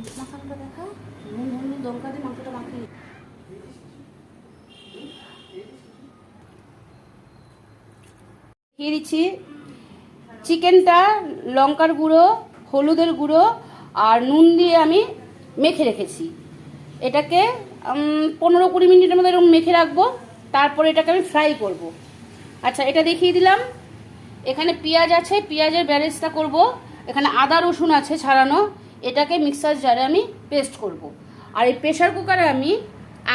মাংস মাখানোটা দেখা, নুন হলুদ লঙ্কা দিয়ে মাংসটা মাখিয়ে দিচ্ছি। চিকেনটা লঙ্কার গুঁড়ো, হলুদের গুঁড়ো আর নুন দিয়ে আমি মেখে রেখেছি। এটাকে 15-20 মিনিটের মধ্যে এরকম মেখে রাখবো, তারপরে এটাকে আমি ফ্রাই করব। আচ্ছা, এটা দেখিয়ে দিলাম। এখানে পেঁয়াজ আছে, পেঁয়াজের বেরেস্তা করব। এখানে আদা রসুন আছে ছাড়ানো, এটাকে মিক্সার জারে আমি পেস্ট করব। আর এই প্রেশার কুকারে আমি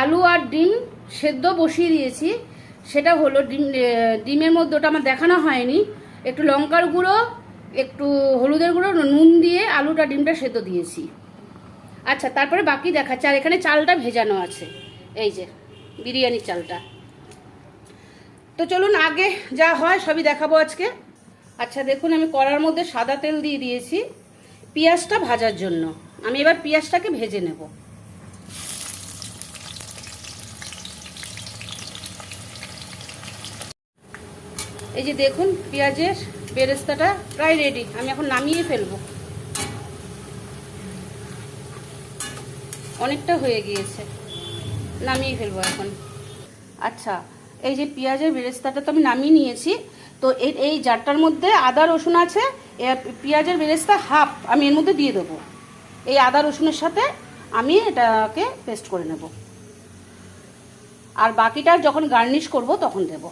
আলু আর ডিম সেদ্ধ বসিয়ে দিয়েছি। সেটা হলো ডিমের মধ্যে, ওটা আমার দেখানো হয়নি, একটু লঙ্কার গুঁড়ো, একটু হলুদের গুঁড়ো, নুন দিয়ে আলুটা ডিমটা সেদ্ধ দিয়েছি। আচ্ছা, তারপরে বাকি দেখাচ্ছি। আর এখানে চালটা ভেজানো আছে, এই যে বিরিয়ানির চালটা। তো চলুন আগে যা হয় সবই দেখাবো আজকে। আচ্ছা দেখুন, আমি কড়ার মধ্যে সাদা তেল দিয়ে দিয়েছি পেঁয়াজটা ভাজার জন্য। আমি এবার পেঁয়াজটাকে ভেজে নেব। এই যে দেখুন, পেঁয়াজের বেরেস্তাটা প্রায় রেডি। আমি এখন নামিয়ে ফেলবো, অনেকটা হয়ে গিয়েছে, নামিয়ে ফেলবো এখন। আচ্ছা, এই যে পেঁয়াজের বেরেস্তাটা তো আমি নামিয়ে নিয়েছি। তো এই জারটার মধ্যে আদা রসুন আছে, পেঁয়াজের বেরেস্তা হাফ আমি এর মধ্যে দিয়ে দেবো। এই আদা রসুনের সাথে আমি এটাকে পেস্ট করে নেব, আর বাকিটা যখন গার্নিশ করব তখন দেব।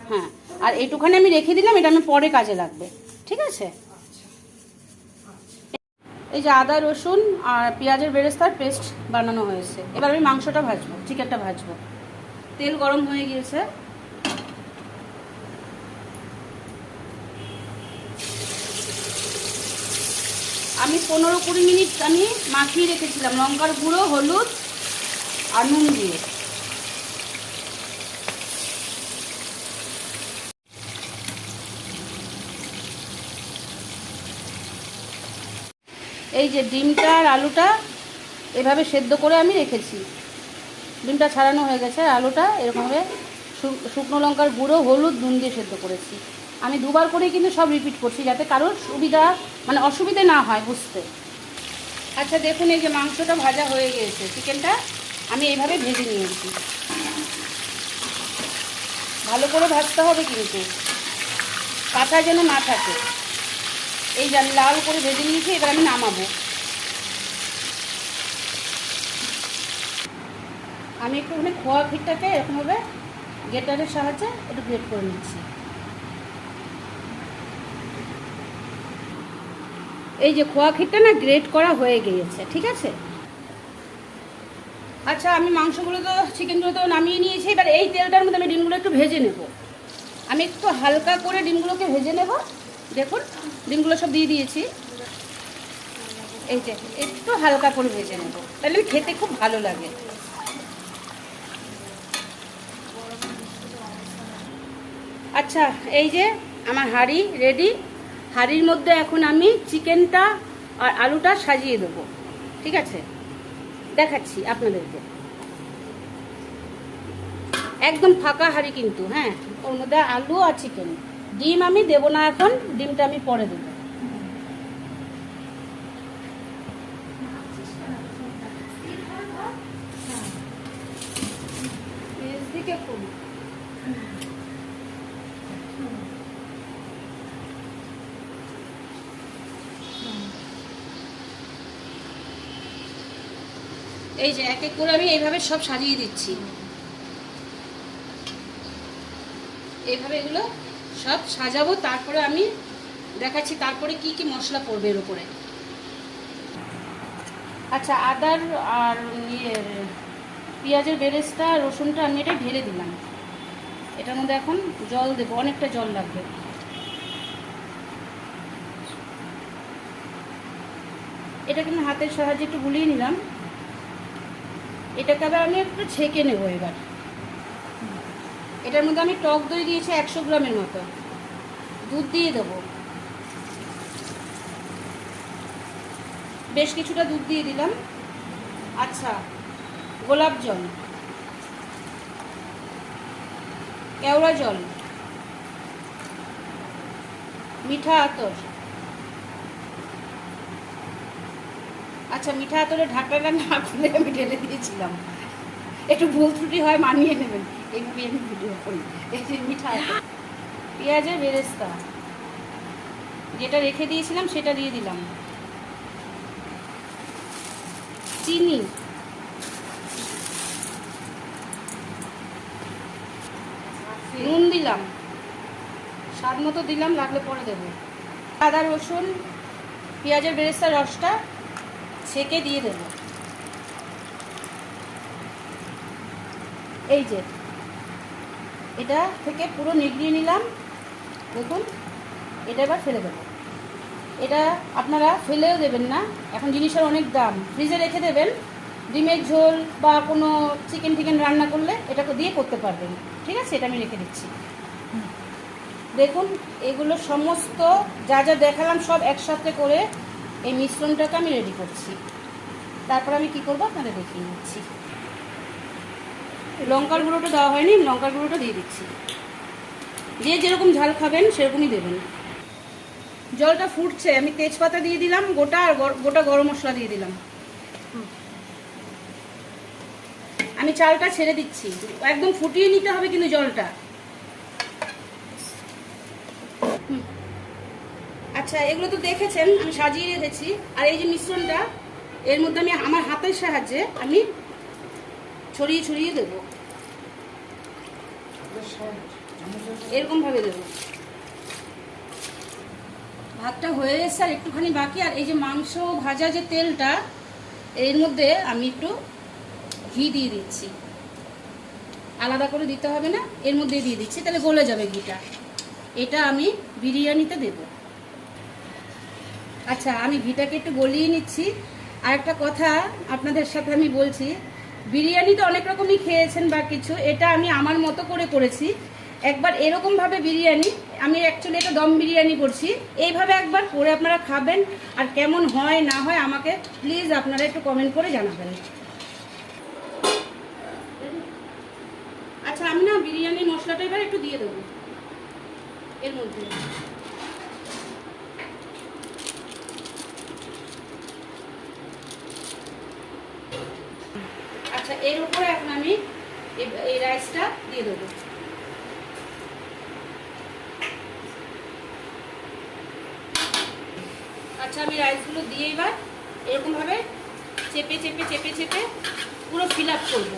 হ্যাঁ, আর এইটুখানি আমি রেখে দিলাম, এটা আমি পরে কাজে লাগবে, ঠিক আছে। এই যে আদা রসুন আর পেঁয়াজের বেরেস্তার পেস্ট বানানো হয়েছে। এবার আমি মাংসটা ভাজবো, চিকেনটা ভাজবো। তেল গরম হয়ে গিয়েছে। আমি 15-20 মিনিট আমি মাখিয়ে রেখেছিলাম লঙ্কার গুঁড়ো, হলুদ আর নুন দিয়ে। এই যে ডিমটা আর আলুটা এভাবে সেদ্ধ করে আমি রেখেছি। ডিমটা ছাড়ানো হয়ে গেছে, আর আলুটা এরকমভাবে শুকনো লঙ্কার গুঁড়ো, হলুদ, নুন দিয়ে সেদ্ধ করেছি। আমি দুবার করেই কিন্তু সব রিপিট করছি, যাতে কারোর সুবিধা মানে অসুবিধে না হয় বুঝতে। আচ্ছা দেখুন, এই যে মাংসটা ভাজা হয়ে গিয়েছে, চিকেনটা আমি এইভাবে ভেজে নিয়েছি। ভালো করে ভাজতে হবে কিন্তু, কাঁচা যেন না থাকে। এই যে আমি লাল করে ভেজে নিয়েছি, এবার আমি নামাবো। আমি একটুখানি খোয়া ক্ষীরটাকে এরকমভাবে গ্রেটারের সাহায্যে একটু গ্রেট করে নিচ্ছি। এই যে খোয়া ক্ষীরটা না গ্রেট করা হয়ে গিয়েছে, ঠিক আছে। আচ্ছা, আমি মাংসগুলো তো চিকেনগুলো তো নামিয়ে নিয়েছি। এবার এই তেলটার মধ্যে আমি ডিমগুলো একটু ভেজে নেব। আমি একটু হালকা করে ডিমগুলোকে ভেজে নেব। দেখুন, ডিমগুলো সব দিয়ে দিয়েছি। এই যে একটু হালকা করে ভেজে নেব, তাহলে খেতে খুব ভালো লাগে। আচ্ছা, এই যে আমার হাঁড়ি রেডি। হাঁড়ির মধ্যে এখন আমি চিকেনটা আর আলুটা সাজিয়ে দেবো, ঠিক আছে। দেখাচ্ছি আপনাদেরকে। একদম ফাঁকা হাঁড়ি কিন্তু, হ্যাঁ। ওর মধ্যে আলু আর চিকেন, ডিম আমি দেবো না এখন, ডিমটা আমি পরে দেবো। এই যে এক এক করে আমি এইভাবে সব সাজিয়ে দিচ্ছি। এইভাবে এগুলো সব সাজাবো, তারপরে আমি দেখাচ্ছি তারপরে কি কি মশলা পড়বে এর উপরে। আচ্ছা, আদার আর পেঁয়াজের বেরেস্তা, রসুনটা আমি এটা ঢেলে দিলাম। এটার মধ্যে এখন জল দেবো, অনেকটা জল লাগবে। এটাকে আমি হাতের সাহায্যে একটু গুলিয়ে নিলাম। এটাকে আবার আমি একটু ছেঁকে নেবো। এবার এটার মধ্যে আমি টক দই দিয়েছি 100 গ্রামের মতো, দুধ দিয়ে দেবো, বেশ কিছুটা দুধ দিয়ে দিলাম। আচ্ছা, গোলাপ জল, কেওড়া জল, মিঠা আতর। আচ্ছা, মিঠা আতরের ঢাকনাটা না খুলে আমি ঢেলে দিয়েছিলাম, একটু ভুল ত্রুটি হয় মানিয়ে নেবেন, এইভাবে আমি ভিডিও করি। এই যে মিঠা আতর, পেঁয়াজের বেরেস্তা যেটা রেখে দিয়েছিলাম সেটা দিয়ে দিলাম, চিনি, নুন দিলাম, স্বাদ মতো দিলাম, লাগলে পরে দেবো। আদা রসুন পেঁয়াজের বেরেস্তার রসটা ছেঁকে দিয়ে দেব। এই যে এটা থেকে পুরো নিগড়িয়ে নিলাম, দেখুন। এটা এবার ফেলে দেবো। এটা আপনারা ফেলেও দেবেন না, এখন জিনিসের অনেক দাম, ফ্রিজে রেখে দেবেন। ডিমের ঝোল বা কোনো চিকেন টিকেন রান্না করলে এটাকে দিয়ে করতে পারবেন, ঠিক আছে? এটা আমি রেখে দিচ্ছি। দেখুন, এগুলো সমস্ত যা যা দেখালাম সব একসাথে করে এই মিশ্রণটাকে আমি রেডি করছি। তারপর আমি কি করব আপনাদের দেখিয়ে দিচ্ছি। লঙ্কার গুঁড়োটা দেওয়া হয়নি, লঙ্কার গুঁড়োটা দিয়ে দিচ্ছি। যে যেরকম ঝাল খাবেন সেরকমই দেবেন। জলটা ফুটছে, আমি তেজপাতা দিয়ে দিলাম গোটা, আর গোটা গরম মশলা দিয়ে দিলাম। আমি চালটা ছেড়ে দিচ্ছি, একদম ফুটিয়ে নিতে হবে কিন্তু জলটা। আচ্ছা, এগুলো তো দেখেছেন আমি সাজিয়ে রেখেছি। আর এই যে মিশ্রণটা, এর মধ্যে আমি আমার হাতের সাহায্যে আমি ছড়িয়ে ছড়িয়ে দেবো, এরকমভাবে দেবো। ভাতটা হয়ে এসছে আর একটুখানি বাকি। আর এই যে মাংস ভাজা যে তেলটা, এর মধ্যে আমি একটু ঘি দিয়ে দিচ্ছি, আলাদা করে দিতে হবে না, এর মধ্যে দিয়ে দিচ্ছি, তাহলে গলে যাবে ঘিটা। এটা আমি বিরিয়ানিতে দেব। আচ্ছা, আমি ঘিটাকে একটু গলিয়ে নিচ্ছি। আর একটা কথা আপনাদের সাথে আমি বলছি, বিরিয়ানি তো অনেক রকমই খেয়েছেন বা কিছু, এটা আমি আমার মতো করে করেছি। একবার এরকমভাবে বিরিয়ানি, আমি অ্যাকচুয়ালি এটা দম বিরিয়ানি করছি, এইভাবে একবার করে আপনারা খাবেন। আর কেমন হয় না হয় আমাকে প্লিজ আপনারা একটু কমেন্ট করে জানাবেন। আচ্ছা, আমি না বিরিয়ানি মশলাটা এবার একটু দিয়ে দেবো এর মধ্যে। আচ্ছা, এর উপরে এখন আমি এই রাইসটা দিয়ে দেবো। আচ্ছা, আমি রাইসগুলো দিয়ে এবার এরকমভাবে চেপে চেপে চেপে চেপে পুরো ফিল আপ করবো।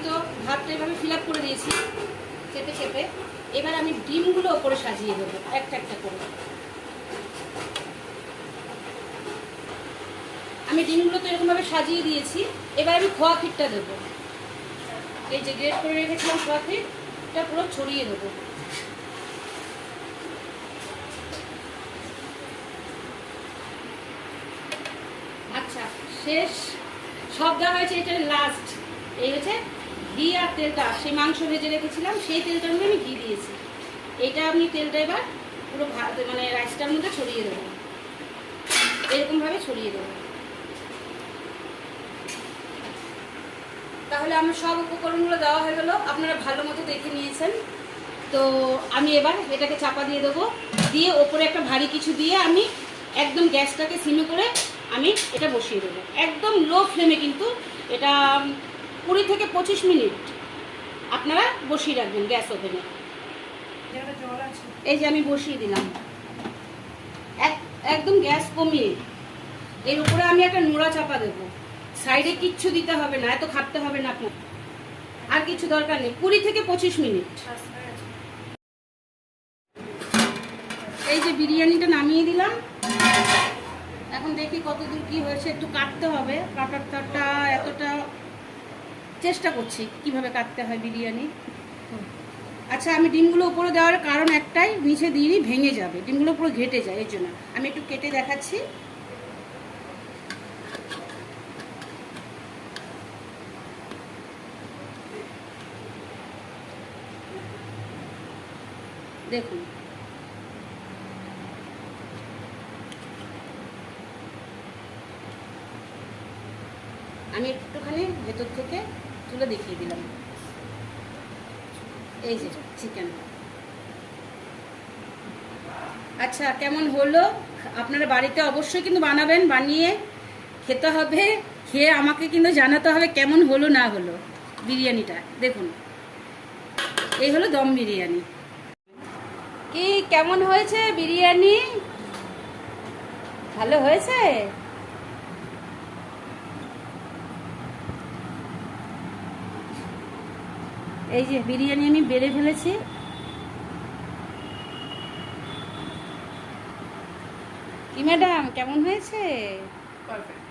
তো ভাতটা এভাবে ফিল আপ করে দিয়েছি চেপে চেপে। এবার আমি ডিমগুলো ওপরে সাজিয়ে দেবো একটা একটা করে। আমি ডিমগুলো তো এরকমভাবে সাজিয়ে দিয়েছি। এবার আমি খোয়া ক্ষীরটা দেবো, এই যে গ্রেট করে রেখেছিলাম খোয়া ক্ষীরটা পুরো ছড়িয়ে দেবো। আচ্ছা, শেষ সব দেওয়া হয়েছে, এটা লাস্ট। এই হচ্ছে ঘি আর তেলটা, সেই মাংস ভেজে রেখেছিলাম সেই তেলটার মধ্যে আমি ঘি দিয়েছি। এটা আমি তেলটা এবার পুরো ভাত মানে রাইসটার মধ্যে ছড়িয়ে দেবো, এরকমভাবে ছড়িয়ে দেবো। তাহলে আমার সব উপকরণগুলো দেওয়া হয়ে গেল, আপনারা ভালো মতো দেখে নিয়েছেন। তো আমি এবার এটাকে চাপা দিয়ে দেবো, দিয়ে ওপরে একটা ভারী কিছু দিয়ে আমি একদম গ্যাসটাকে সিমে করে আমি এটা বসিয়ে দেবো একদম লো ফ্লেমে। কিন্তু এটা 20 থেকে 25 মিনিট আপনারা বসিয়ে রাখবেন গ্যাস ওভেনে। এই যে আমি বসিয়ে দিলাম, একদম গ্যাস কমিয়ে। এর উপরে আমি একটা নোড়া চাপা দেবো, সাইডে কিচ্ছু দিতে হবে না, এত খাটতে হবে না আপনার, আর কিছু দরকার নেই। 20 থেকে 25 মিনিট। এই যে বিরিয়ানিটা নামিয়ে দিলাম, এখন দেখি কতদূর কি হয়েছে। একটু কাটতে হবে, কাটারটা এতটা চেষ্টা করছি কিভাবে কাটতে হয় বিরিয়ানি। আচ্ছা, আমি ডিমগুলো উপরে দেওয়ার কারণ একটাই, নিচে দিইনি ভেঙে যাবে, ডিমগুলো পুরো ঘেটে যায়, এর জন্য আমি একটু কেটে দেখাচ্ছি। দেখুন, আমি একটুখানি ভেতর থেকে তুলে দেখিয়ে দিলাম। এই যে চিকেন। আচ্ছা, কেমন হলো আপনারা বাড়িতে অবশ্যই কিন্তু বানাবেন, বানিয়ে খেতে হবে, খেয়ে আমাকে কিন্তু জানাতে হবে কেমন হলো না হলো বিরিয়ানিটা। দেখুন, এই হলো দম বিরিয়ানি। কি কেমন হয়েছে বিরিয়ানি? ভালো হয়েছে? এই যে বিরিয়ানি আমি বেড়ে ফেলেছি। কি ম্যাডাম, কেমন হয়েছে? পারফেক্ট।